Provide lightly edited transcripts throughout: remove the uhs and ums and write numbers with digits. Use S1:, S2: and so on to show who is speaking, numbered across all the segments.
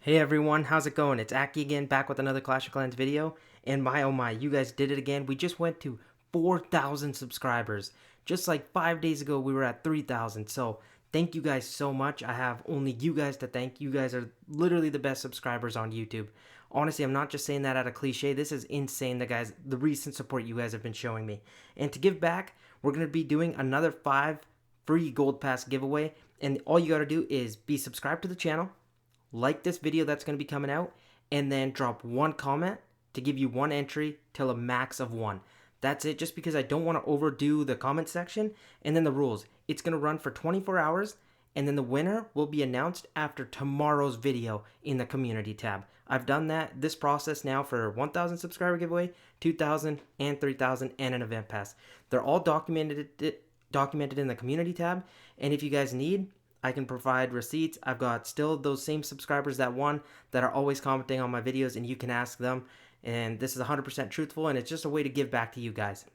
S1: Hey everyone, how's it going? It's Aki again, back with another Clash of Clans video. And my oh my, you guys did it again. We just went to 4,000 subscribers. Just like 5 days ago, we were at 3,000. So thank you guys so much. I have only you guys to thank. You guys are literally the best subscribers on YouTube. Honestly, I'm not just saying that out of cliche. This is insane, the recent support you guys have been showing me. And to give back, we're going to be doing another 5 free Gold Pass giveaway. And all you got to do is be subscribed to the channel, like this video that's going to be coming out, and then drop one comment to give you one entry till a max of one. That's it, just because I don't want to overdo the comment section. And then the rules, it's going to run for 24 hours, and then the winner will be announced after tomorrow's video in the community tab. I've done this process now for 1,000 subscriber giveaway, 2,000 and 3,000, and an event pass. They're all documented in the community tab, and if you guys need, I can provide receipts. I've got still those same subscribers that won that are always commenting on my videos, and you can ask them. And this is 100% truthful, and it's just a way to give back to you guys.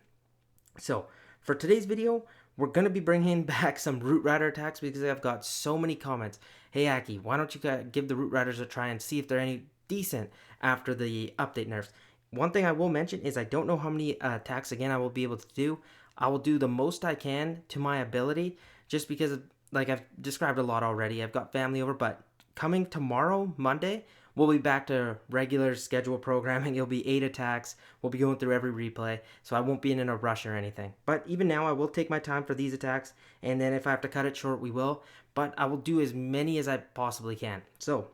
S1: So for today's video, we're going to be bringing back some Root Rider attacks because I've got so many comments. Hey Aki, why don't you give the Root Riders a try and see if they're any decent after the update nerfs. One thing I will mention is I don't know how many attacks again I will be able to do. I will do the most I can to my ability, just because like I've described a lot already. I've got family over, but coming tomorrow, Monday, we'll be back to regular scheduled programming. It'll be 8 attacks. We'll be going through every replay, so I won't be in a rush or anything. But even now, I will take my time for these attacks, and then if I have to cut it short, we will. But I will do as many as I possibly can. So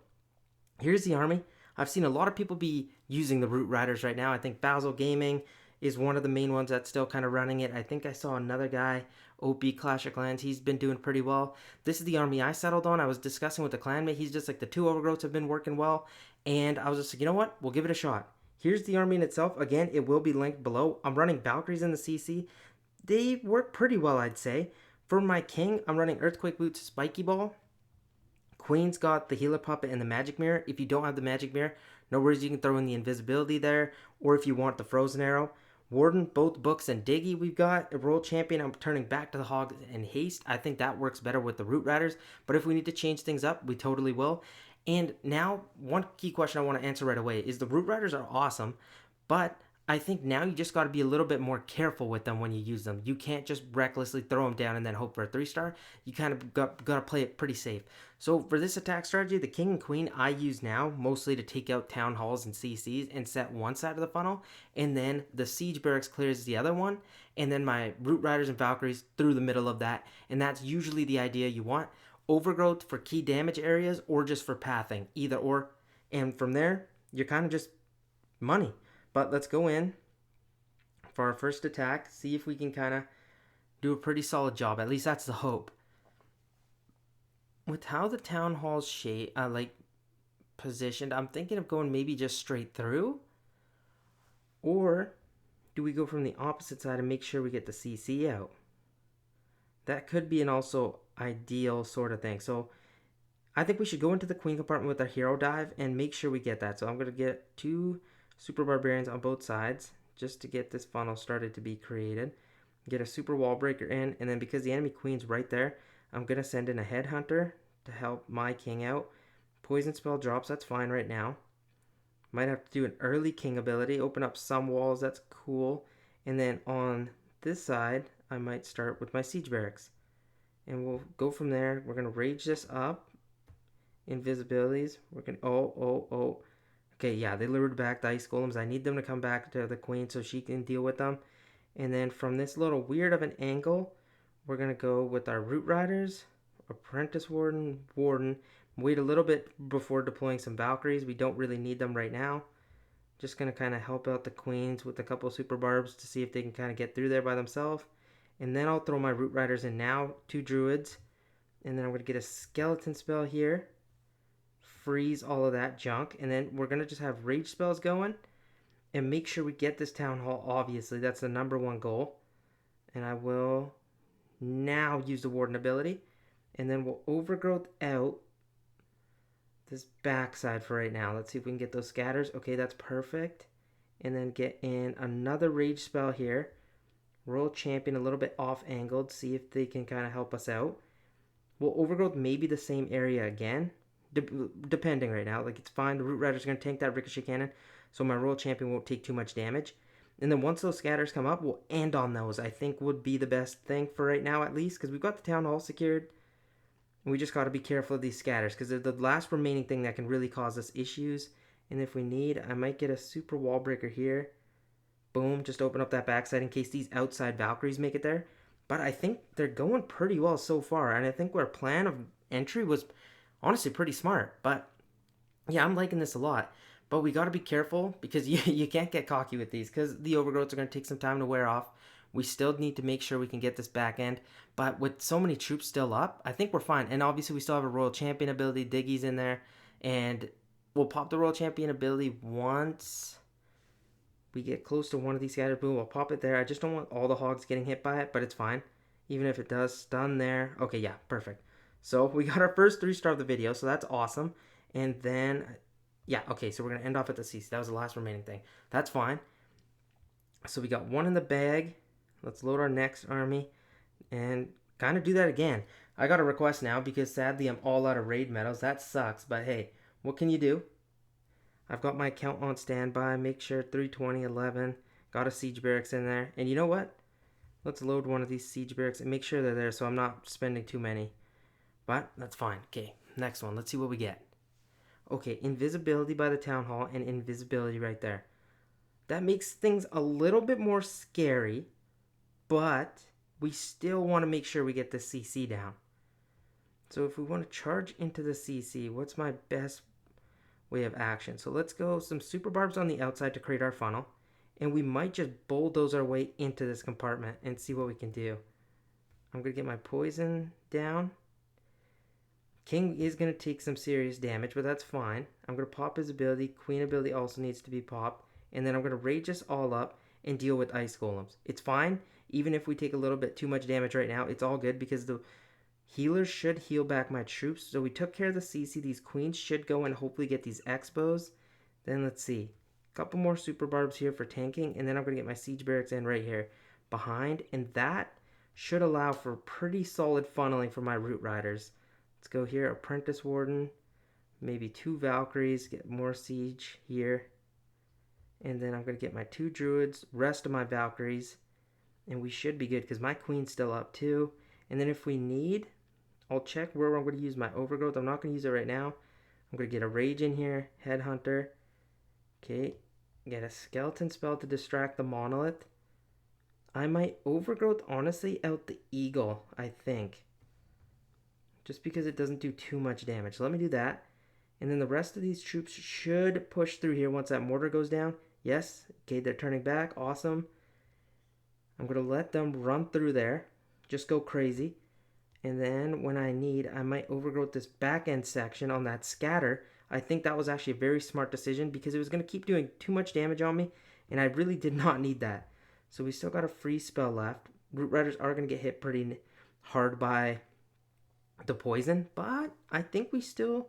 S1: here's the army. I've seen a lot of people be using the Root Riders right now. I think Basil Gaming is one of the main ones that's still kind of running it. I think I saw another guy, OP Clash of Clans. He's been doing pretty well. This is the army I settled on. I was discussing with the clanmate. He's just like, the 2 overgrowths have been working well. And I was just like, you know what? We'll give it a shot. Here's the army in itself. Again, it will be linked below. I'm running Valkyries in the CC. They work pretty well, I'd say. For my king, I'm running Earthquake Boots, Spiky Ball. Queen's got the Healer Puppet and the Magic Mirror. If you don't have the Magic Mirror, no worries, you can throw in the Invisibility there. Or if you want the Frozen Arrow. Warden, both Books, and Diggy we've got. A Royal Champion, I'm turning back to the Hog and Haste. I think that works better with the Root Riders. But if we need to change things up, we totally will. And now, one key question I want to answer right away is the Root Riders are awesome, but I think now you just got to be a little bit more careful with them when you use them. You can't just recklessly throw them down and then hope for a 3-star. You kind of got to play it pretty safe. So for this attack strategy, the King and Queen I use now mostly to take out Town Halls and CCs and set one side of the funnel, and then the Siege Barracks clears the other one, and then my Root Riders and Valkyries through the middle of that, and that's usually the idea you want. Overgrowth for key damage areas or just for pathing, either or. And from there, you're kind of just money. But let's go in for our first attack, see if we can kind of do a pretty solid job. At least that's the hope. With how the Town Hall's positioned, I'm thinking of going maybe just straight through. Or do we go from the opposite side and make sure we get the CC out? That could be an also ideal sort of thing. So I think we should go into the Queen compartment with our Hero Dive and make sure we get that. So I'm going to get 2 Super Barbarians on both sides just to get this funnel started to be created. Get a Super Wall Breaker in, and then because the enemy Queen's right there, I'm going to send in a Headhunter to help my King out. Poison Spell drops, that's fine right now. Might have to do an early King ability, open up some walls, that's cool. And then on this side, I might start with my Siege Barracks. And we'll go from there. We're going to rage this up. Invisibilities. We're going to... Oh. Okay, yeah, they lured back the Ice Golems. I need them to come back to the Queen so she can deal with them. And then from this little weird of an angle, we're going to go with our Root Riders, Apprentice Warden, Wait a little bit before deploying some Valkyries. We don't really need them right now. Just going to kind of help out the Queens with a couple Super Barbs to see if they can kind of get through there by themselves. And then I'll throw my Root Riders in now, 2 Druids. And then I'm going to get a Skeleton spell here. Freeze all of that junk, and then we're going to just have rage spells going and make sure we get this Town Hall. Obviously, that's the #1 goal. And I will now use the Warden ability, and then we'll Overgrowth out this backside for right now. Let's see if we can get those scatters. Okay, that's perfect. And then get in another rage spell here. Royal Champion a little bit off angled, see if they can kind of help us out. We'll Overgrowth maybe the same area again, depending right now. Like, it's fine. The Root Rider's going to tank that Ricochet Cannon, so my Royal Champion won't take too much damage. And then once those scatters come up, we'll end on those. I think would be the best thing for right now, at least, because we've got the Town Hall secured. And we just got to be careful of these scatters, because they're the last remaining thing that can really cause us issues. And if we need, I might get a Super Wall Breaker here. Boom, just open up that backside in case these outside Valkyries make it there. But I think they're going pretty well so far, and I think our plan of entry was honestly pretty smart. But yeah, I'm liking this a lot. But we got to be careful because you can't get cocky with these because the overgrowths are going to take some time to wear off. We still need to make sure we can get this back end. But with so many troops still up, I think we're fine. And obviously we still have a Royal Champion ability. Diggy's in there. And we'll pop the Royal Champion ability once we get close to one of these scattered. Boom, I'll pop it there. I just don't want all the hogs getting hit by it, but it's fine. Even if it does, stun there. Okay, yeah, perfect. So we got our first 3-star of the video, so that's awesome. And then, yeah, okay, so we're going to end off at the CC. That was the last remaining thing. That's fine. So we got one in the bag. Let's load our next army and kind of do that again. I got a request now because sadly I'm all out of raid medals. That sucks, but hey, what can you do? I've got my account on standby. Make sure 320, 11. Got a siege barracks in there. And you know what? Let's load one of these siege barracks and make sure they're there so I'm not spending too many. But that's fine. Okay, next one. Let's see what we get. Okay, invisibility by the town hall and invisibility right there. That makes things a little bit more scary, but we still want to make sure we get the CC down. So if we want to charge into the CC, what's my best way of action? So let's go some super barbs on the outside to create our funnel, and we might just bulldoze our way into this compartment and see what we can do. I'm going to get my poison down. King is going to take some serious damage, but that's fine. I'm going to pop his ability. Queen ability also needs to be popped. And then I'm going to rage us all up and deal with ice golems. It's fine. Even if we take a little bit too much damage right now, it's all good because the healers should heal back my troops. So we took care of the CC. These queens should go and hopefully get these expos. Then let's see. A couple more super barbs here for tanking. And then I'm going to get my siege barracks in right here behind. And that should allow for pretty solid funneling for my root riders. Let's go here. Apprentice Warden. Maybe 2 Valkyries. Get more siege here. And then I'm going to get my 2 Druids. Rest of my Valkyries. And we should be good because my Queen's still up too. And then if we need, I'll check where I'm going to use my Overgrowth. I'm not going to use it right now. I'm going to get a Rage in here. Headhunter. Okay. Get a Skeleton spell to distract the Monolith. I might Overgrowth, honestly, out the Eagle, I think. Just because it doesn't do too much damage. So let me do that. And then the rest of these troops should push through here once that mortar goes down. Yes. Okay, they're turning back. Awesome. I'm going to let them run through there. Just go crazy. And then when I need, I might Overgrowth this back end section on that scatter. I think that was actually a very smart decision because it was going to keep doing too much damage on me. And I really did not need that. So we still got a free spell left. Root Riders are going to get hit pretty hard by the poison. But I think we still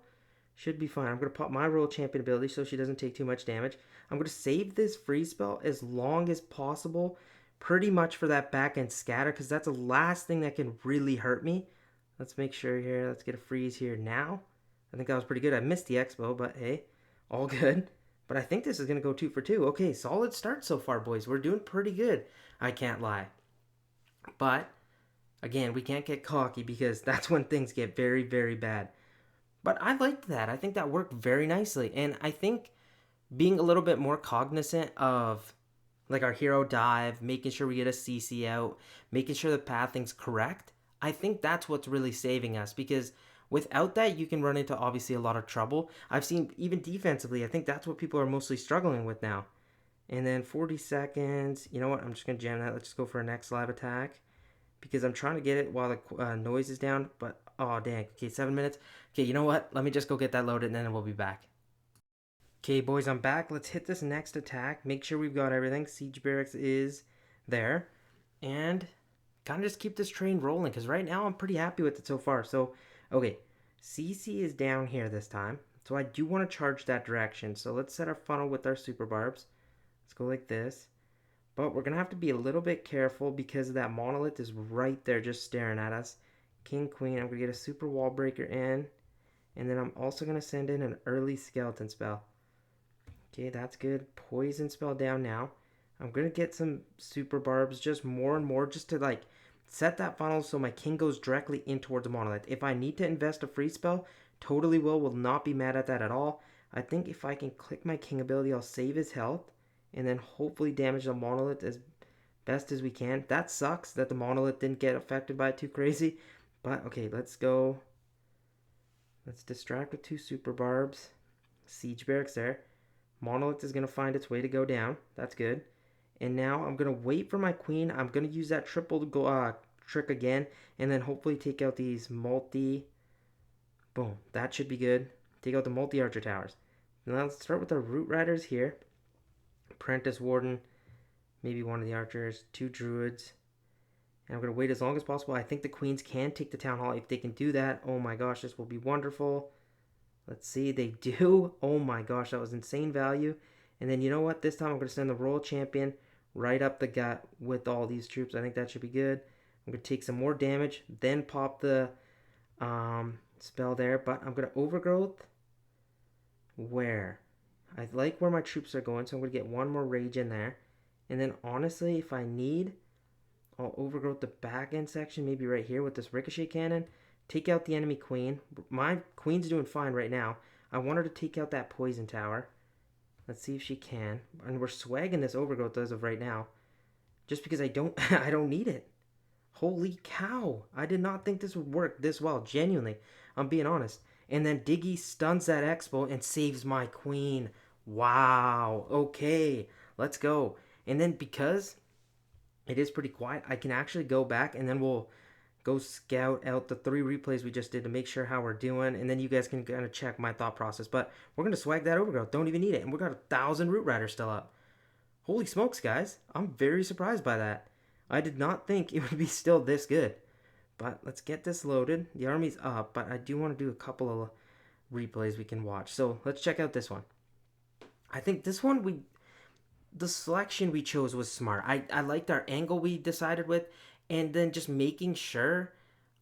S1: should be fine. I'm going to pop my Royal Champion ability so she doesn't take too much damage. I'm going to save this free spell as long as possible. Pretty much for that back end scatter because that's the last thing that can really hurt me. Let's make sure here. Let's get a freeze here now. I think that was pretty good. I missed the expo, but hey, all good. But I think this is going to go 2 for 2. Okay, solid start so far, boys. We're doing pretty good. I can't lie. But, again, we can't get cocky because that's when things get very, very bad. But I liked that. I think that worked very nicely. And I think being a little bit more cognizant of like our hero dive, making sure we get a CC out, making sure the pathing's correct, I think that's what's really saving us because without that, you can run into obviously a lot of trouble. I've seen even defensively, I think that's what people are mostly struggling with now. And then 40 seconds. You know what? I'm just going to jam that. Let's just go for a next live attack because I'm trying to get it while the noise is down. But, oh, dang. Okay, 7 minutes. Okay, you know what? Let me just go get that loaded and then we'll be back. Okay, boys, I'm back. Let's hit this next attack. Make sure we've got everything. Siege Barracks is there. And kind of just keep this train rolling because right now I'm pretty happy with it so far. So, okay, CC is down here this time. So I do want to charge that direction. So let's set our funnel with our super barbs. Let's go like this. But we're going to have to be a little bit careful because that monolith is right there just staring at us. King, Queen, I'm going to get a super wall breaker in. And then I'm also going to send in an early skeleton spell. Okay, that's good. Poison spell down now. I'm going to get some super barbs, just more and more, just to like set that funnel so my king goes directly in towards the monolith. If I need to invest a free spell, totally will not be mad at that at all. I think if I can click my king ability, I'll save his health and then hopefully damage the monolith as best as we can. That sucks that the monolith didn't get affected by it too crazy. But okay, let's go. Let's distract with 2 super barbs. Siege barracks there. Monolith is going to find its way to go down. That's good. And now I'm going to wait for my queen. I'm going to use that triple trick again. And then hopefully take out these multi. Boom. That should be good. Take out the multi-archer towers. Now let's start with our root riders here. Apprentice warden. Maybe one of the archers. 2 druids. And I'm going to wait as long as possible. I think the queens can take the town hall. If they can do that, oh my gosh, this will be wonderful. Let's see, they do. Oh my gosh, that was insane value. And then you know what? This time I'm going to send the royal champion right up the gut with all these troops. I think that should be good. I'm going to take some more damage, then pop the spell there. But I'm going to overgrowth where? I like where my troops are going, so I'm going to get one more rage in there. And then honestly, if I need, I'll overgrowth the back end section, maybe right here with this ricochet cannon. Take out the enemy queen. My queen's doing fine right now. I want her to take out that poison tower. Let's see if she can. And we're swagging this overgrowth as of right now. Just because I don't I don't need it. Holy cow. I did not think this would work this well. Genuinely. I'm being honest. And then Diggy stuns that expo and saves my queen. Wow. Okay. Let's go. And then because it is pretty quiet, I can actually go back and then we'll go scout out the 3 replays we just did to make sure how we're doing, and then you guys can kind of check my thought process. But we're going to swag that overgrowth. Don't even need it. And we got 1,000 root riders still up. Holy smokes, guys. I'm very surprised by that. I did not think it would be still this good. But let's get this loaded. The army's up, but I do want to do a couple of replays we can watch. So let's check out this one. I think this one the selection we chose was smart. I liked our angle we decided with, and then just making sure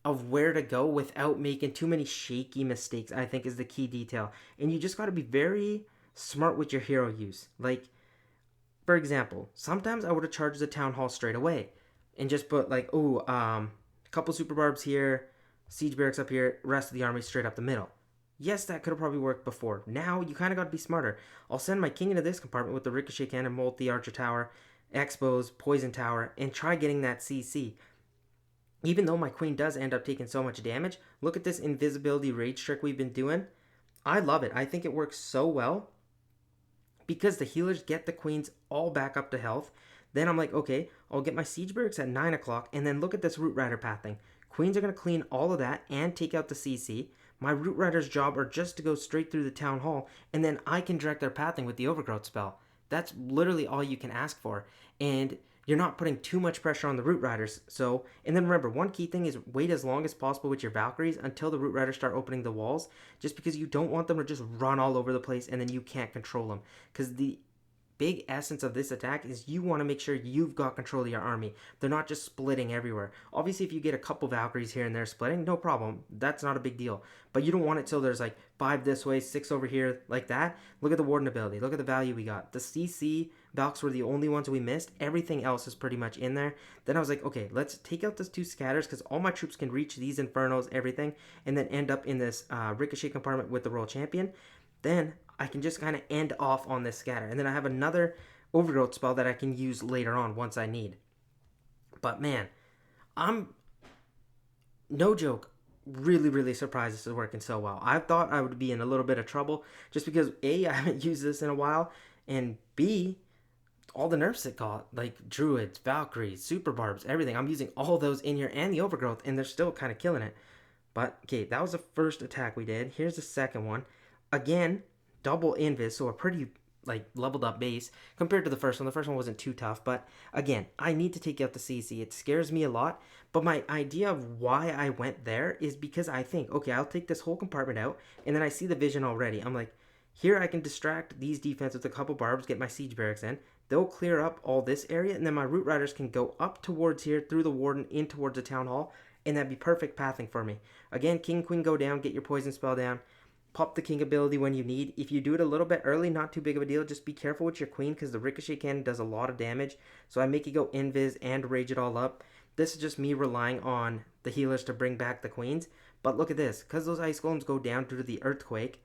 S1: of where to go without making too many shaky mistakes, I think, is the key detail. And you just got to be very smart with your hero use. Like, for example, sometimes I would have charged the town hall straight away and just put like, a couple super barbs here, siege barracks up here, rest of the army straight up the middle. Yes, that could have probably worked before. Now, you kind of got to be smarter. I'll send my king into this compartment with the ricochet cannon, multi-archer tower, expos, poison tower, and try getting that CC. Even though my queen does end up taking so much damage, look at this invisibility rage trick we've been doing. I love it. I think it works so well because the healers get the queens all back up to health. Then I'm like, okay, I'll get my siege barracks at 9 o'clock, and then look at this root rider pathing. Queens are going to clean all of that and take out the CC. My root rider's job are just to go straight through the town hall, and then I can direct their pathing with the overgrowth spell. That's literally all you can ask for. And you're not putting too much pressure on the root riders. So, and then remember, one key thing is wait as long as possible with your Valkyries until the root riders start opening the walls, just because you don't want them to just run all over the place and then you can't control them. Because the big essence of this attack is you want to make sure you've got control of your army. They're not just splitting everywhere. Obviously, if you get a couple Valkyries here and there splitting, no problem. That's not a big deal. But you don't want it till there's like 5 this way, 6 over here, like that. Look at the Warden ability. Look at the value we got. The CC Valks were the only ones we missed. Everything else is pretty much in there. Then I was like, okay, let's take out those 2 scatters because all my troops can reach these Infernos, everything, and then end up in this ricochet compartment with the Royal Champion. Then I can just kind of end off on this scatter. And then I have another overgrowth spell that I can use later on once I need. But man, I'm, no joke, really, really surprised this is working so well. I thought I would be in a little bit of trouble just because A, I haven't used this in a while, and B, all the nerfs it got, like Druids, Valkyries, Super Barbs, everything. I'm using all those in here and the overgrowth, and they're still kind of killing it. But, okay, that was the first attack we did. Here's the second one. Again, double invis, so a pretty like leveled up base compared to the first one. The first one wasn't too tough, but again, I need to take out the CC. It scares me a lot, but my idea of why I went there is because I think, okay, I'll take this whole compartment out, and then I see the vision already. I'm like, here I can distract these defense with a couple barbs, get my siege barracks in. They'll clear up all this area, and then my root riders can go up towards here through the warden in towards the town hall, and that'd be perfect pathing for me. Again, king, queen go down, get your poison spell down. Pop the king ability when you need. If you do it a little bit early, not too big of a deal. Just be careful with your queen because the ricochet cannon does a lot of damage. So I make it go invis and rage it all up. This is just me relying on the healers to bring back the queens. But look at this. Because those ice golems go down due to the earthquake,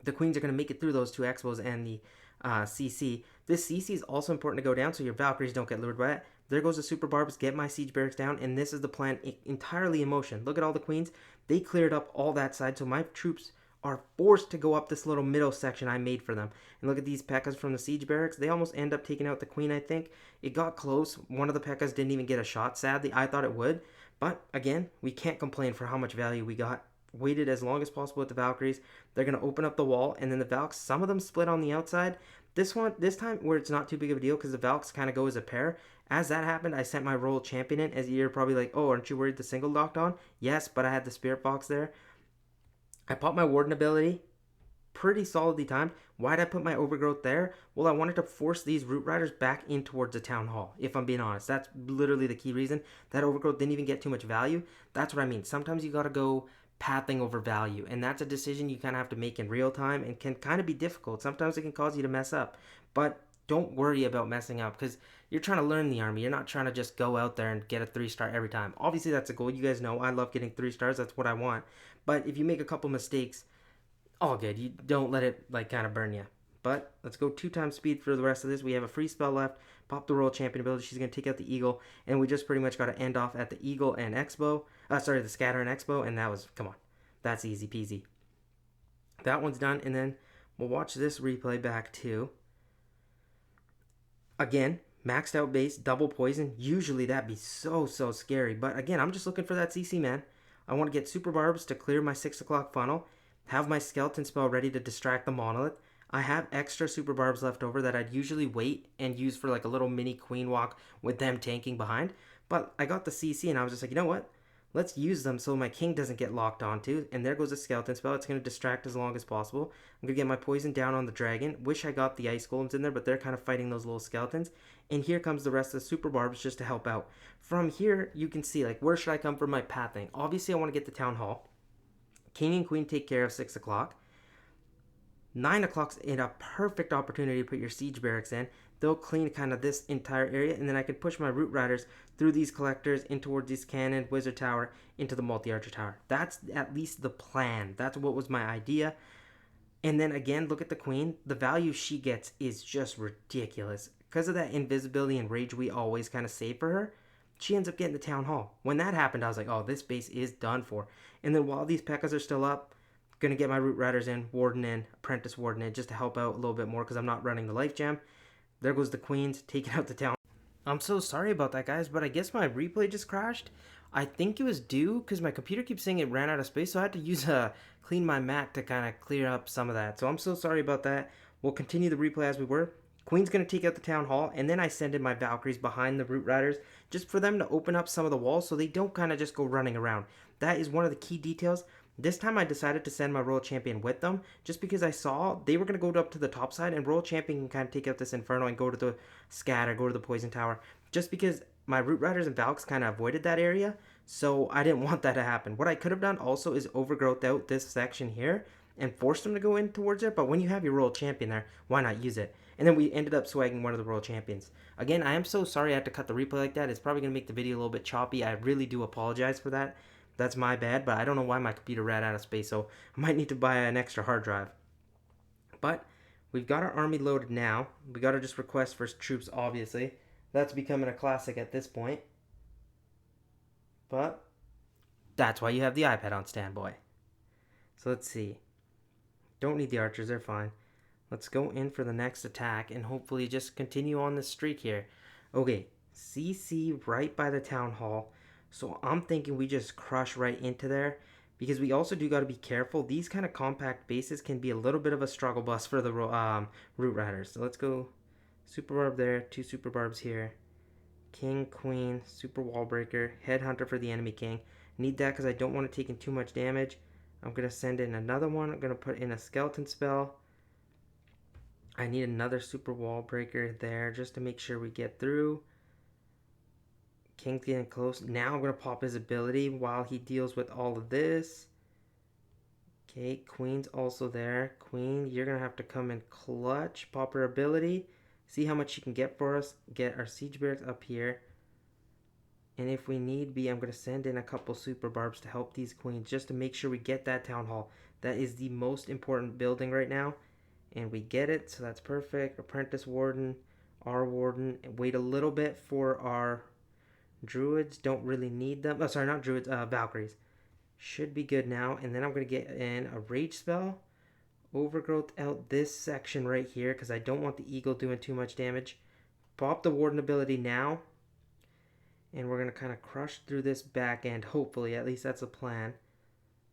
S1: the queens are going to make it through those two expos and the CC. This CC is also important to go down so your Valkyries don't get lured by it. There goes the super barbs, get my siege barracks down, and this is the plan entirely in motion. Look at all the queens. They cleared up all that side, so my troops are forced to go up this little middle section I made for them. And look at these P.E.K.K.A.s from the siege barracks. They almost end up taking out the queen, I think. It got close. One of the P.E.K.K.A.s didn't even get a shot, sadly. I thought it would. But, again, we can't complain for how much value we got. Waited as long as possible with the Valkyries. They're going to open up the wall, and then the Valks, some of them split on the outside. This time where it's not too big of a deal because the Valks kind of go as a pair. As that happened, I sent my royal champion in. As you're probably like, oh, aren't you worried the single locked on? Yes, but I had the Spirit Fox there. I popped my Warden ability. Pretty solidly timed. Why did I put my Overgrowth there? Well, I wanted to force these Root Riders back in towards the Town Hall, if I'm being honest. That's literally the key reason. That Overgrowth didn't even get too much value. That's what I mean. Sometimes you got to go pathing over value, and that's a decision you kind of have to make in real time and can kind of be difficult. Sometimes it can cause you to mess up, but don't worry about messing up because you're trying to learn the army. You're not trying to just go out there and get a 3-star every time. Obviously, that's a goal. You guys know I love getting 3 stars. That's what I want. But if you make a couple mistakes, all good. You don't let it like kind of burn you. But let's go 2 times speed for the rest of this. We have a free spell left. Pop the Royal Champion ability. She's going to take out the Eagle. And we just pretty much got to end off at the Eagle and Expo. The Scatter and Expo. And that was, come on. That's easy peasy. That one's done. And then we'll watch this replay back too. Again, maxed out base, double poison. Usually that'd be so scary. But again, I'm just looking for that CC, man. I want to get Super Barbs to clear my 6 o'clock funnel. Have my skeleton spell ready to distract the monolith. I have extra super barbs left over that I'd usually wait and use for like a little mini queen walk with them tanking behind. But I got the CC and I was just like, you know what? Let's use them so my king doesn't get locked onto. And there goes the skeleton spell. It's going to distract as long as possible. I'm going to get my poison down on the dragon. Wish I got the ice golems in there, but they're kind of fighting those little skeletons. And here comes the rest of the super barbs just to help out. From here, you can see like where should I come for my pathing? Obviously, I want to get the town hall. King and queen take care of 6 o'clock. 9 o'clock's in a perfect opportunity to put your siege barracks in. They'll clean kind of this entire area, and then I can push my root riders through these collectors in towards this cannon, wizard tower, into the multi-archer tower. That's at least the plan. That's what was my idea. And then again, look at the queen. The value she gets is just ridiculous. Because of that invisibility and rage we always kind of save for her, she ends up getting the town hall. When that happened, I was like, oh, this base is done for. And then while these P.E.K.K.A.s are still up, going to get my root riders in, warden in, apprentice warden in, just to help out a little bit more because I'm not running the life gem. There goes the queens, taking out the town. I'm so sorry about that, guys, but I guess my replay just crashed. I think it was due because my computer keeps saying it ran out of space, so I had to use clean my mat to kind of clear up some of that. So I'm so sorry about that. We'll continue the replay as we were. Queen's going to take out the town hall, and then I send in my Valkyries behind the root riders just for them to open up some of the walls so they don't kind of just go running around. That is one of the key details. This time I decided to send my Royal Champion with them just because I saw they were going to go up to the top side and Royal Champion can kind of take out this Inferno and go to the Scatter, go to the Poison Tower. Just because my Root Riders and Valks kind of avoided that area, so I didn't want that to happen. What I could have done also is overgrowth out this section here and forced them to go in towards it, but when you have your Royal Champion there, why not use it? And then we ended up swagging one of the Royal Champions. Again, I am so sorry I had to cut the replay like that. It's probably going to make the video a little bit choppy. I really do apologize for that. That's my bad, but I don't know why my computer ran out of space, so I might need to buy an extra hard drive. But we've got our army loaded now. We got to just request for troops, obviously. That's becoming a classic at this point. But that's why you have the iPad on standby. So let's see. Don't need the archers, they're fine. Let's go in for the next attack and hopefully just continue on this streak here. Okay, CC right by the town hall. So I'm thinking we just crush right into there because we also do got to be careful. These kind of compact bases can be a little bit of a struggle bus for the root riders. So let's go super barb there, 2 super barbs here. King, queen, super wall breaker, headhunter for the enemy king. Need that because I don't want to take in too much damage. I'm going to send in another one. I'm going to put in a skeleton spell. I need another super wall breaker there just to make sure we get through. King's getting close. Now I'm going to pop his ability while he deals with all of this. Okay, Queen's also there. Queen, you're going to have to come in clutch. Pop her ability. See how much she can get for us. Get our siege barracks up here. And if we need be, I'm going to send in a couple super barbs to help these queens just to make sure we get that town hall. That is the most important building right now. And we get it, so that's perfect. Apprentice warden, our warden. And wait a little bit for our druids. Don't really need them. Oh, sorry, not druids, Valkyries. Should be good now. And then I'm going to get in a rage spell. Overgrowth out this section right here because I don't want the eagle doing too much damage. Pop the warden ability now. And we're going to kind of crush through this back end, hopefully. At least that's a plan.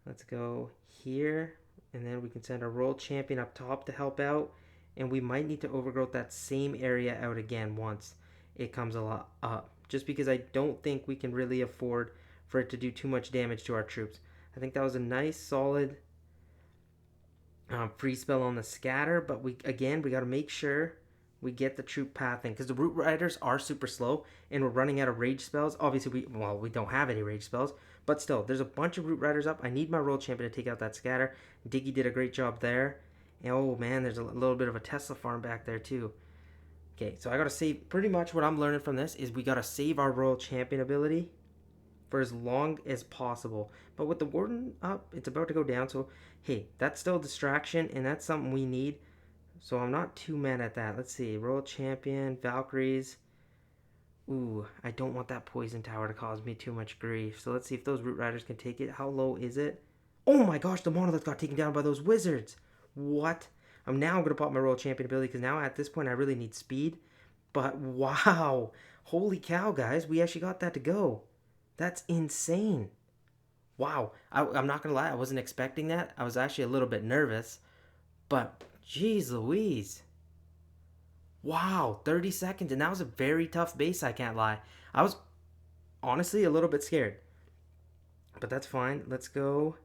S1: Let's go here. And then we can send our royal champion up top to help out. And we might need to overgrowth that same area out again once it comes a lot up. Just because I don't think we can really afford for it to do too much damage to our troops. I think that was a nice, solid free spell on the scatter. But we got to make sure we get the troop pathing because the root riders are super slow and we're running out of rage spells. Obviously, we don't have any rage spells, but still, there's a bunch of root riders up. I need my royal champion to take out that scatter. Diggy did a great job there. And oh man, there's a little bit of a Tesla farm back there too. Okay, so I gotta save. Pretty much what I'm learning from this is we gotta save our royal champion ability for as long as possible. But with the warden up, it's about to go down. So hey, that's still a distraction, and that's something we need. So I'm not too mad at that. Let's see. Royal Champion, Valkyries. Ooh, I don't want that poison tower to cause me too much grief. So let's see if those root riders can take it. How low is it? Oh my gosh, the monolith got taken down by those wizards. What? Now I'm going to pop my Royal Champion ability because now at this point I really need speed. But wow. Holy cow, guys. We actually got that to go. That's insane. Wow. I'm not going to lie. I wasn't expecting that. I was actually a little bit nervous. But jeez Louise. Wow, 30 seconds. And that was a very tough base, I can't lie. I was honestly a little bit scared. But that's fine. Let's go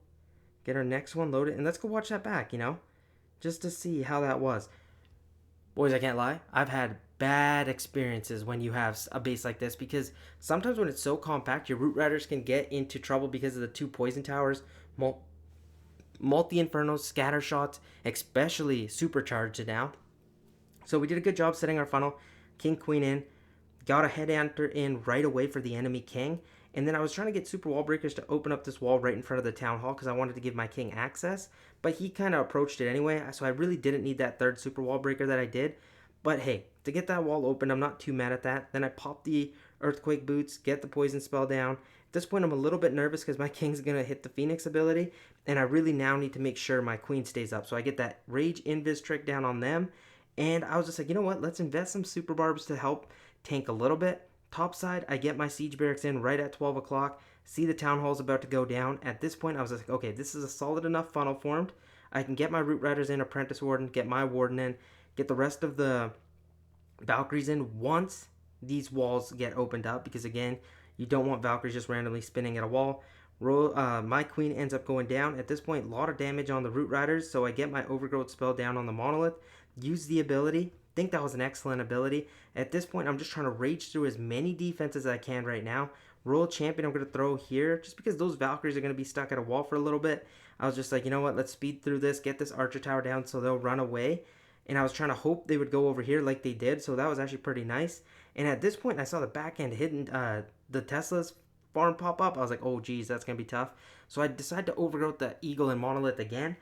S1: get our next one loaded. And let's go watch that back, just to see how that was. Boys, I can't lie. I've had bad experiences when you have a base like this because sometimes when it's so compact, your root riders can get into trouble because of the two poison towers, multi-infernos, scatter shots, especially supercharged now. So we did a good job setting our funnel. King, queen in. Got a headhunter in right away for the enemy king. And then I was trying to get super wall breakers to open up this wall right in front of the town hall because I wanted to give my king access. But he kind of approached it anyway. So I really didn't need that third super wall breaker that I did. But hey, to get that wall open, I'm not too mad at that. Then I popped the earthquake boots, get the poison spell down. At this point, I'm a little bit nervous because my king's going to hit the phoenix ability. And I really now need to make sure my queen stays up. So I get that rage invis trick down on them. And I was just like, you know what? Let's invest some super barbs to help tank a little bit. Top side, I get my siege barracks in right at 12 o'clock. See the town hall's about to go down. At this point, I was like, okay, this is a solid enough funnel formed. I can get my root riders in, apprentice warden, get my warden in, get the rest of the Valkyries in once these walls get opened up. Because again, you don't want Valkyries just randomly spinning at a wall. My queen ends up going down. At this point, a lot of damage on the root riders. So I get my overgrowth spell down on the monolith. Use the ability. Think that was an excellent ability. At this point, I'm just trying to rage through as many defenses as I can right now. Royal Champion I'm going to throw here just because those Valkyries are going to be stuck at a wall for a little bit. I was just like, you know what, let's speed through this, get this Archer Tower down so they'll run away. And I was trying to hope they would go over here like they did, so that was actually pretty nice. And at this point, I saw the back end hidden, the Tesla's farm pop up. I was like, oh geez, that's going to be tough. So I decided to overgrowth the Eagle and Monolith again.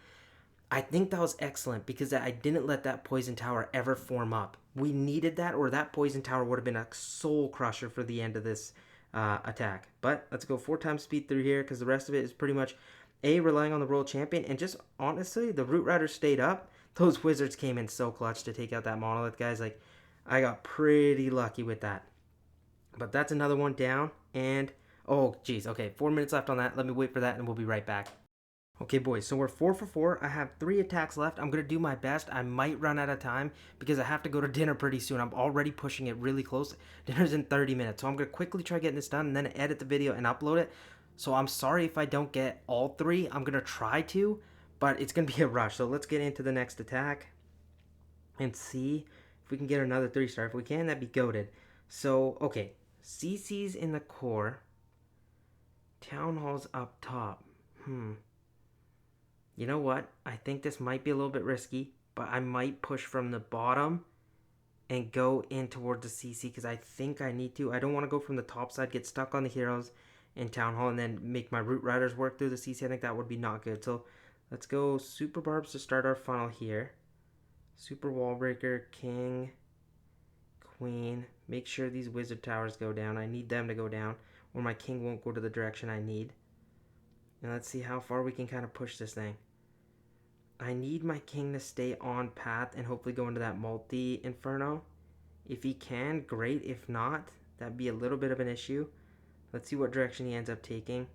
S1: I think that was excellent because I didn't let that poison tower ever form up. We needed that, or that poison tower would have been a soul crusher for the end of this attack. But let's go 4 times speed through here because the rest of it is pretty much relying on the Royal Champion. And just honestly, the Root Riders stayed up. Those wizards came in so clutch to take out that monolith, guys. Like, I got pretty lucky with that. But that's another one down. And, oh, geez. Okay, 4 minutes left on that. Let me wait for that, and we'll be right back. Okay, boys, so we're 4 for 4. I have 3 attacks left. I'm going to do my best. I might run out of time because I have to go to dinner pretty soon. I'm already pushing it really close. Dinner's in 30 minutes. So I'm going to quickly try getting this done and then edit the video and upload it. So I'm sorry if I don't get all 3. I'm going to try to, but it's going to be a rush. So let's get into the next attack and see if we can get another 3-star. If we can, that'd be goated. So, okay, CC's in the core. Town Hall's up top. You know what? I think this might be a little bit risky, but I might push from the bottom and go in towards the CC because I think I need to. I don't want to go from the top side, get stuck on the heroes in Town Hall, and then make my Root Riders work through the CC. I think that would be not good. So let's go Super Barbs to start our funnel here. Super Wall Breaker, King, Queen. Make sure these Wizard Towers go down. I need them to go down, or my King won't go to the direction I need. And let's see how far we can kind of push this thing. I need my King to stay on path and hopefully go into that multi-inferno. If he can, great. If not, that'd be a little bit of an issue. Let's see what direction he ends up taking.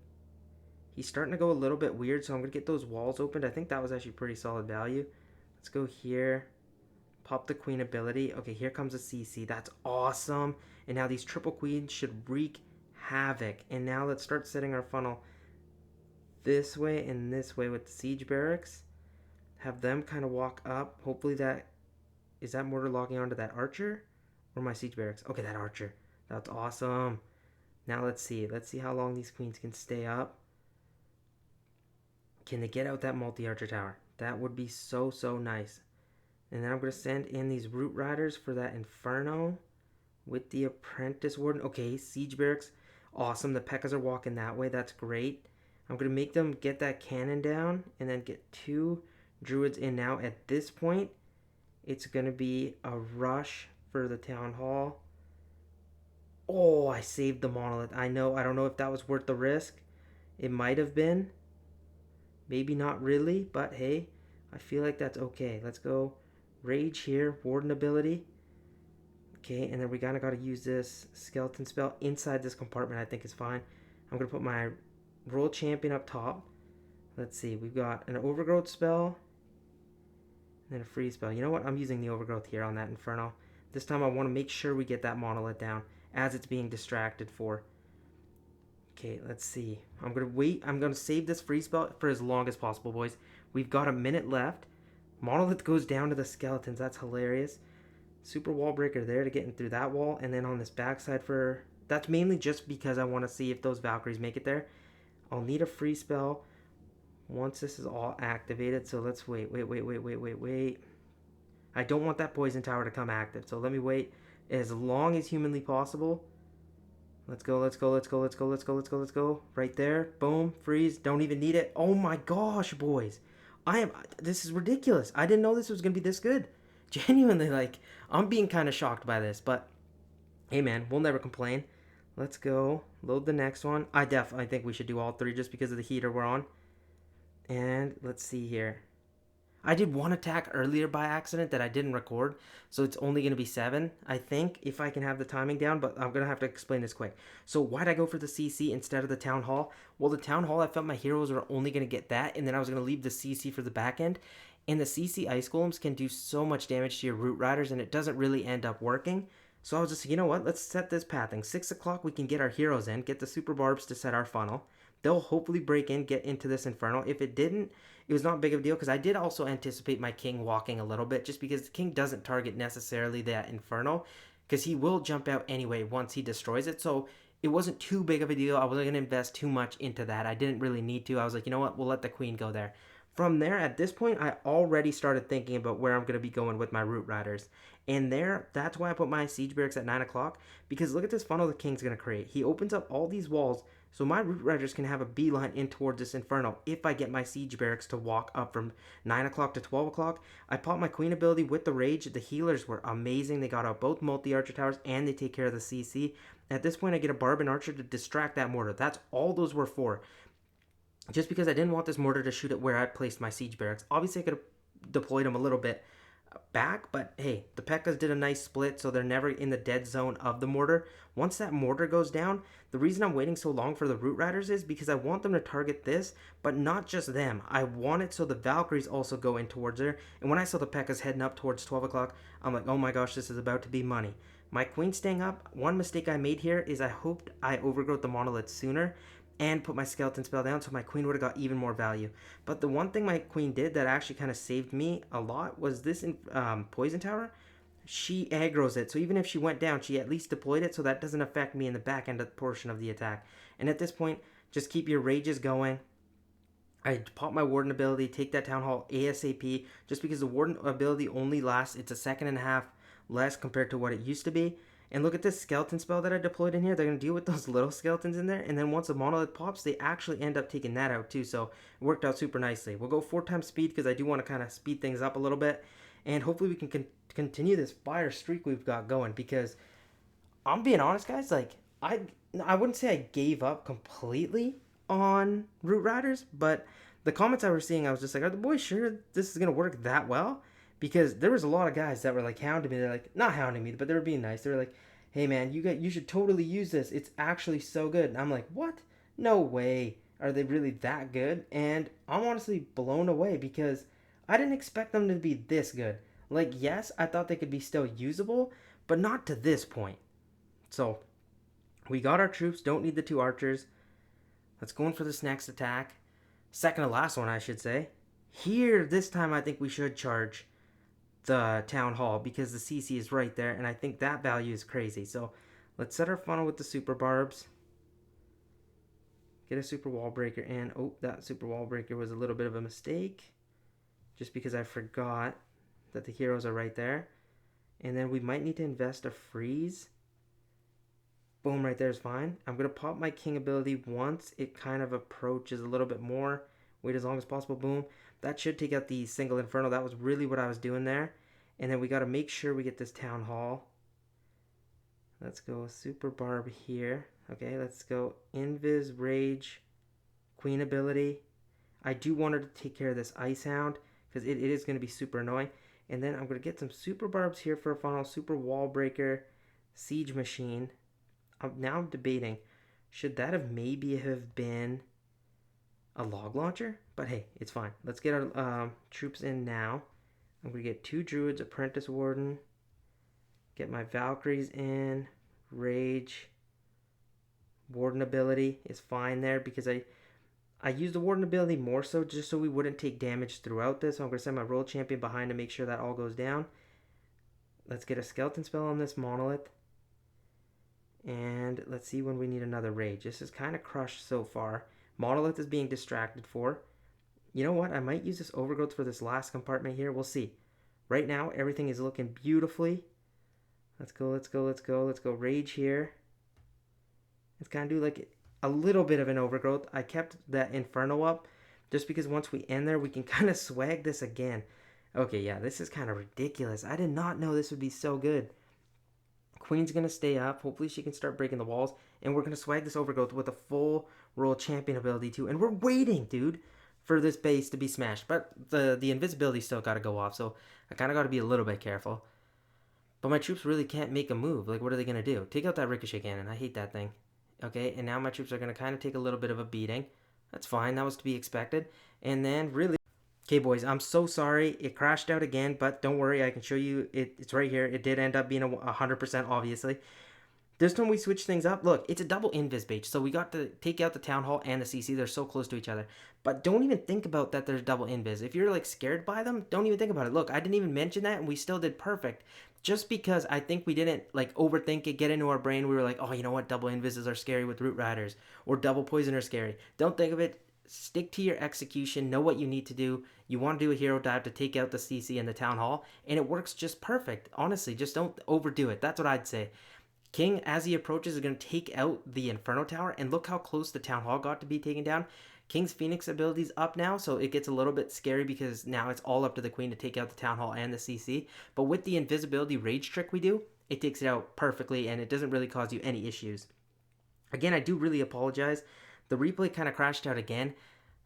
S1: He's starting to go a little bit weird, so I'm going to get those walls opened. I think that was actually pretty solid value. Let's go here. Pop the Queen ability. Okay, here comes a CC. That's awesome. And now these triple queens should wreak havoc. And now let's start setting our funnel this way and this way with the siege barracks. Have them kind of walk up. Hopefully that... Is that mortar locking onto that archer? Or my siege barracks? Okay, that archer. That's awesome. Now let's see. Let's see how long these queens can stay up. Can they get out that multi-archer tower? That would be so, so nice. And then I'm going to send in these Root Riders for that Inferno with the Apprentice Warden. Okay, siege barracks. Awesome. The P.E.K.K.A.s are walking that way. That's great. I'm going to make them get that cannon down and then get 2 Druids in now. At this point, it's going to be a rush for the Town Hall. Oh, I saved the Monolith. I know. I don't know if that was worth the risk. It might have been. Maybe not really, but hey, I feel like that's okay. Let's go Rage here, Warden ability. Okay, and then we kind of got to use this Skeleton spell inside this compartment. I think is fine. I'm going to put my Royal Champion up top. Let's see. We've got an Overgrowth spell and then a Freeze spell. You know what? I'm using the Overgrowth here on that Inferno. This time I want to make sure we get that Monolith down as it's being distracted for. Okay, let's see. I'm going to wait. I'm going to save this Freeze spell for as long as possible, boys. We've got a minute left. Monolith goes down to the skeletons. That's hilarious. Super Wall Breaker there to get in through that wall. And then on this backside for... That's mainly just because I want to see if those Valkyries make it there. I'll need a free spell once this is all activated. So let's wait. I don't want that Poison Tower to come active. So let me wait as long as humanly possible. Let's go. Right there. Boom. Freeze. Don't even need it. Oh my gosh, boys. This is ridiculous. I didn't know this was going to be this good. Genuinely, like, I'm being kind of shocked by this. But, hey man, we'll never complain. Let's go. Load the next one. I definitely think we should do all 3 just because of the heater we're on. And let's see here. I did one attack earlier by accident that I didn't record, so it's only going to be 7, I think, if I can have the timing down, but I'm going to have to explain this quick. So why'd I go for the CC instead of the Town Hall? Well, the Town Hall, I felt my heroes were only going to get that, and then I was going to leave the CC for the back end, and the CC Ice Golems can do so much damage to your Root Riders, and it doesn't really end up working. So I was just, you know what, let's set this pathing. 6 o'clock, we can get our heroes in, get the Super Barbs to set our funnel. They'll hopefully break in, get into this Inferno. If it didn't, it was not big of a deal because I did also anticipate my King walking a little bit just because the King doesn't target necessarily that Inferno because he will jump out anyway once he destroys it. So it wasn't too big of a deal. I wasn't going to invest too much into that. I didn't really need to. I was like, you know what? We'll let the Queen go there. From there, at this point, I already started thinking about where I'm going to be going with my Root Riders. And there, that's why I put my Siege Barracks at 9 o'clock. Because look at this funnel the King's going to create. He opens up all these walls so my Root Riders can have a beeline in towards this Inferno if I get my Siege Barracks to walk up from 9 o'clock to 12 o'clock. I popped my Queen ability with the Rage. The healers were amazing. They got out both multi-archer towers and they take care of the CC. At this point, I get a Barb and Archer to distract that mortar. That's all those were for. Just because I didn't want this mortar to shoot at where I placed my Siege Barracks. Obviously, I could have deployed them a little bit back, but hey, the P.E.K.K.A.s did a nice split, so they're never in the dead zone of the mortar. Once that mortar goes down, the reason I'm waiting so long for the Root Riders is because I want them to target this, but not just them. I want it so the Valkyries also go in towards there, and when I saw the P.E.K.K.A.s heading up towards 12 o'clock, I'm like, oh my gosh, this is about to be money. My Queen staying up, one mistake I made here is I hoped I overgrowth the Monolith sooner, and put my Skeleton spell down so my Queen would have got even more value. But the one thing my Queen did that actually kind of saved me a lot was this Poison Tower. She aggroes it, so even if she went down, she at least deployed it, so that doesn't affect me in the back end portion of the attack. And at this point, just keep your rages going. I pop my Warden ability, take that Town Hall ASAP, just because the Warden ability only lasts, it's a second and a half less compared to what it used to be. And look at this skeleton spell that I deployed in here. They're going to deal with those little skeletons in there. And then once the monolith pops, they actually end up taking that out too. So it worked out super nicely. We'll go 4 times speed because I do want to kind of speed things up a little bit. And hopefully we can continue this fire streak we've got going. Because I'm being honest, guys, like, I wouldn't say I gave up completely on Root Riders, but the comments I was seeing, I was just like, are the boys sure this is going to work that well? Because there was a lot of guys that were like hounding me. They're like, not hounding me, but they were being nice. They were like, hey man, you should totally use this. It's actually so good. And I'm like, what? No way. Are they really that good? And I'm honestly blown away because I didn't expect them to be this good. Like, yes, I thought they could be still usable, but not to this point. So, we got our troops, don't need the 2 archers. Let's go in for this next attack. Second to last one, I should say. Here, this time, I think we should charge the Town Hall because the CC is right there, and I think that value is crazy. So, let's set our funnel with the super barbs. Get a super wall breaker in. Oh, that super wall breaker was a little bit of a mistake. Just because I forgot that the heroes are right there. And then we might need to invest a freeze. Boom, right there is fine. I'm going to pop my king ability once it kind of approaches a little bit more. Wait as long as possible. Boom. That should take out the single inferno. That was really what I was doing there. And then we got to make sure we get this town hall. Let's go super barb here. Okay, let's go invis, rage, queen ability. I do want her to take care of this ice hound because it is going to be super annoying. And then I'm going to get some super barbs here for a funnel, super wall breaker, siege machine. Now I'm debating, should that have maybe have been a log launcher? But hey, it's fine. Let's get our troops in now. I'm going to get 2 druids, apprentice warden, get my Valkyries in, rage, warden ability is fine there because I used the warden ability more so just so we wouldn't take damage throughout this. So I'm going to send my royal champion behind to make sure that all goes down. Let's get a skeleton spell on this monolith. And let's see when we need another rage. This is kind of crushed so far. Monolith is being distracted for. You know what? I might use this overgrowth for this last compartment here. We'll see. Right now, everything is looking beautifully. Let's go, let's go, let's go. Let's go rage here. Let's kind of do like a little bit of an overgrowth. I kept that inferno up just because once we end there, we can kind of swag this again. Okay, yeah, this is kind of ridiculous. I did not know this would be so good. Queen's going to stay up. Hopefully she can start breaking the walls. And we're going to swag this overgrowth with a full royal champion ability too. And we're waiting, dude, for this base to be smashed. But the invisibility still got to go off. So I kind of got to be a little bit careful. But my troops really can't make a move. Like, what are they going to do? Take out that ricochet cannon. I hate that thing. Okay, and now my troops are going to kind of take a little bit of a beating. That's fine. That was to be expected. And then really... Okay, boys, I'm so sorry. It crashed out again, but don't worry. I can show you. It's right here. It did end up being 100%, obviously. This time we switched things up. Look, it's a double invis bait. So we got to take out the Town Hall and the CC. They're so close to each other. But don't even think about that there's double invis. If you're, like, scared by them, don't even think about it. Look, I didn't even mention that, and we still did perfect. Just because I think we didn't, like, overthink it, get into our brain. We were like, oh, you know what? Double invises are scary with Root Riders. Or double poison are scary. Don't think of it. Stick to your execution, know what you need to do. You want to do a hero dive to take out the CC and the Town Hall, and it works just perfect. Honestly, just don't overdo it. That's what I'd say. King, as he approaches, is going to take out the Inferno Tower, and look how close the Town Hall got to be taken down. King's Phoenix ability's up now, so it gets a little bit scary because now it's all up to the Queen to take out the Town Hall and the CC. But with the invisibility rage trick we do, it takes it out perfectly, and it doesn't really cause you any issues. Again, I do really apologize. The replay kind of crashed out again.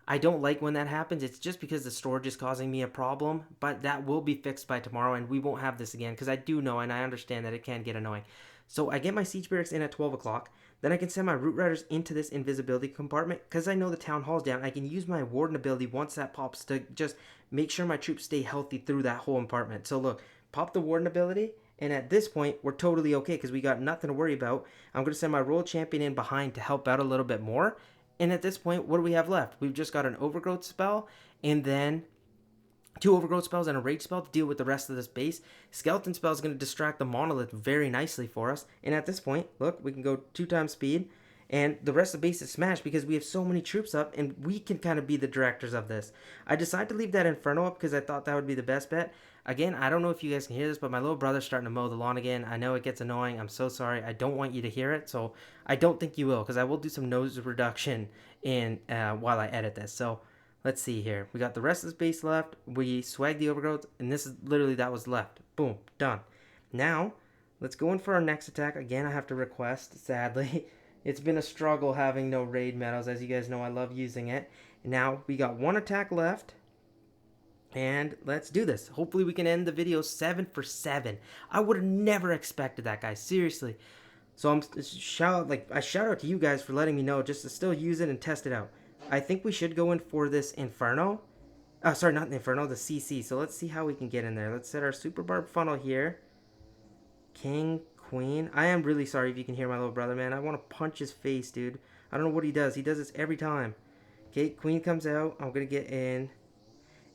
S1: I don't like when that happens. It's just because the storage is causing me a problem, but that will be fixed by tomorrow, and we won't have this again because I do know and I understand that it can get annoying. So I get my siege barracks in at 12 o'clock. Then I can send my root riders into this invisibility compartment. Because I know the town hall's down, I can use my warden ability once that pops to just make sure my troops stay healthy through that whole compartment. So look, pop the warden ability. And at this point, we're totally okay because we got nothing to worry about. I'm going to send my royal champion in behind to help out a little bit more. And at this point, what do we have left? We've just got an overgrowth spell and then 2 overgrowth spells and a rage spell to deal with the rest of this base. Skeleton spell is going to distract the monolith very nicely for us. And at this point, look, we can go 2 times speed. And the rest of the base is smashed because we have so many troops up and we can kind of be the directors of this. I decided to leave that Inferno up because I thought that would be the best bet. Again, I don't know if you guys can hear this, but my little brother's starting to mow the lawn again. I know it gets annoying. I'm so sorry. I don't want you to hear it, so I don't think you will because I will do some noise reduction in while I edit this. So let's see here. We got the rest of this base left. We swagged the overgrowth, and this is literally that was left. Boom, done. Now, let's go in for our next attack. Again, I have to request, sadly. It's been a struggle having no raid medals. As you guys know, I love using it. Now, we got one attack left. And let's do this. Hopefully we can end the video 7 for 7. I would have never expected that, guys. Seriously. So I shout out to you guys for letting me know just to still use it and test it out. I think we should go in for this Inferno. Sorry, not the Inferno, the CC. So let's see how we can get in there. Let's set our Super Barb funnel here. King, Queen. I am really sorry if you can hear my little brother, man. I want to punch his face, dude. I don't know what he does. He does this every time. Okay, Queen comes out. I'm going to get in.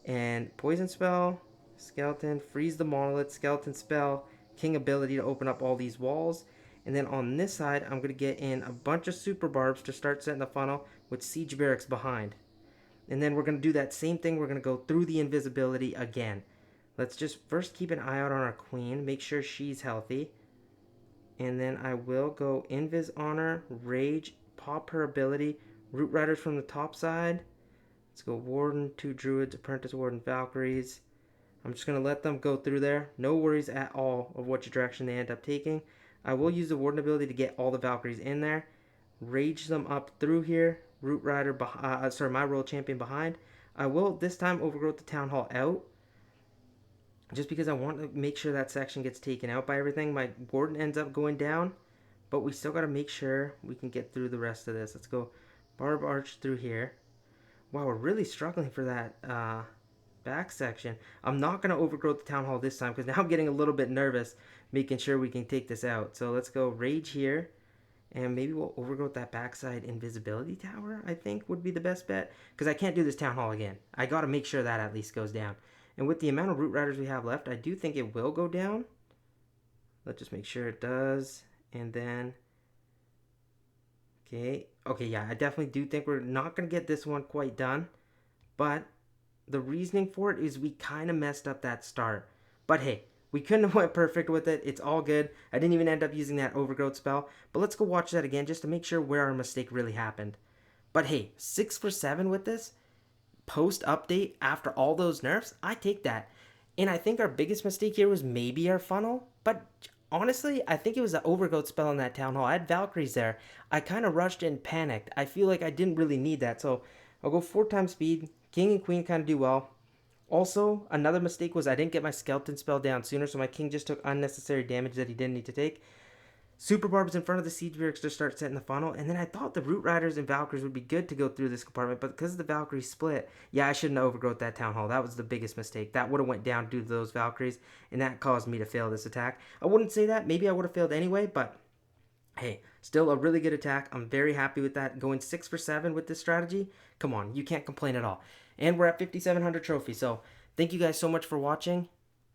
S1: And Poison Spell, Skeleton, Freeze the Monolith, Skeleton Spell, King ability to open up all these walls. And then on this side, I'm going to get in a bunch of Super Barbs to start setting the funnel with Siege Barracks behind. And then we're going to do that same thing. We're going to go through the invisibility again. Let's just first keep an eye out on our Queen. Make sure she's healthy. And then I will go Invis on her, Rage, pop her ability, Root Riders from the top side. Let's go Warden, 2 Druids, Apprentice Warden, Valkyries. I'm just going to let them go through there. No worries at all of which direction they end up taking. I will use the Warden ability to get all the Valkyries in there. Rage them up through here. Root Rider, my Royal Champion behind. I will this time overgrowth the Town Hall out. Just because I want to make sure that section gets taken out by everything. My Warden ends up going down. But we still got to make sure we can get through the rest of this. Let's go Barb Arch through here. Wow, we're really struggling for that back section. I'm not going to overgrowth the Town Hall this time because now I'm getting a little bit nervous making sure we can take this out. So let's go Rage here. And maybe we'll overgrowth that backside Invisibility Tower, I think would be the best bet. Because I can't do this Town Hall again. I got to make sure that at least goes down. And with the amount of Root Riders we have left, I do think it will go down. Let's just make sure it does. And then... Okay, yeah, I definitely do think we're not going to get this one quite done. But the reasoning for it is we kind of messed up that start. But hey, we couldn't have went perfect with it. It's all good. I didn't even end up using that overgrowth spell. But let's go watch that again just to make sure where our mistake really happened. But hey, 6 for 7 with this. Post-update after all those nerfs, I take that. And I think our biggest mistake here was maybe our funnel. But... honestly, I think it was the overgrowth spell in that Town Hall. I had Valkyries there. I kind of rushed and panicked. I feel like I didn't really need that. So I'll go 4 times speed. King and Queen kind of do well. Also, another mistake was I didn't get my Skeleton spell down sooner. So my King just took unnecessary damage that he didn't need to take. Super Barbs in front of the Siege Barracks to start setting the funnel. And then I thought the Root Riders and Valkyries would be good to go through this compartment. But because the Valkyries split, yeah, I shouldn't have overgrowth that Town Hall. That was the biggest mistake. That would have went down due to those Valkyries. And that caused me to fail this attack. I wouldn't say that. Maybe I would have failed anyway. But hey, still a really good attack. I'm very happy with that. Going 6 for 7 with this strategy. Come on, you can't complain at all. And we're at 5,700 trophies. So thank you guys so much for watching.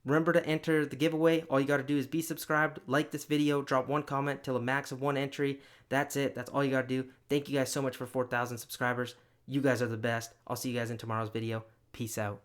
S1: Remember to enter the giveaway. All you got to do is be subscribed, like this video, drop 1 comment till a max of 1 entry. That's it. That's all you got to do. Thank you guys so much for 4,000 subscribers. You guys are the best. I'll see you guys in tomorrow's video. Peace out.